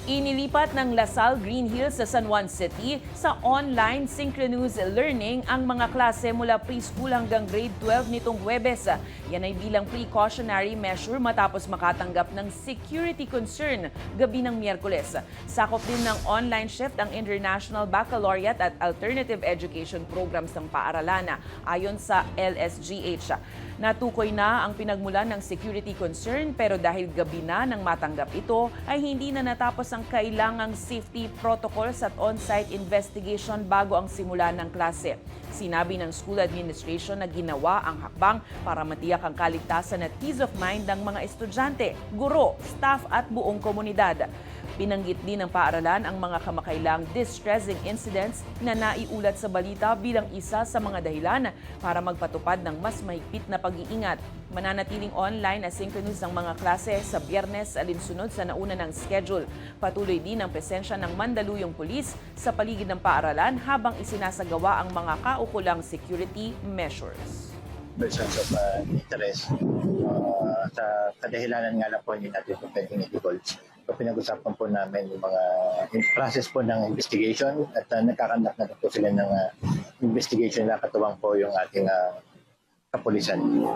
Inilipat ng Lasal Green Hills sa San Juan City sa online synchronous learning ang mga klase mula preschool hanggang grade 12 nitong Huwebes. Yan ay bilang precautionary measure matapos makatanggap ng security concern gabi ng Miyerkules. Sakop din ng online shift ang International Baccalaureate at Alternative Education Programs ng paaralan ayon sa LSGH. Natukoy na ang pinagmulan ng security concern pero dahil gabi na nang matanggap ito ay hindi na natapos ang kailangang safety protocols at on-site investigation bago ang simula ng klase. Sinabi ng school administration na ginawa ang hakbang para matiyak ang kaligtasan at peace of mind ng mga estudyante, guro, staff at buong komunidad. Binanggit din ng paaralan ang mga kamakailang distressing incidents na naiulat sa balita bilang isa sa mga dahilan para magpatupad ng mas mahigpit na pag-iingat. Mananatiling online asynchronous ang mga klase sa Biyernes alinsunod sa nauna ng schedule. Patuloy din ang presensya ng Mandaluyong Pulis sa paligid ng paaralan habang isinasagawa ang mga kaukulang security measures. Persons of interest. Sa kadahilanan nga lang po hindi natin po pwedeng i-divulge. So, pinag-usapan po namin yung mga process po ng investigation at nagkakandak na po sila ng investigation na katuwang po yung ating kapulisan.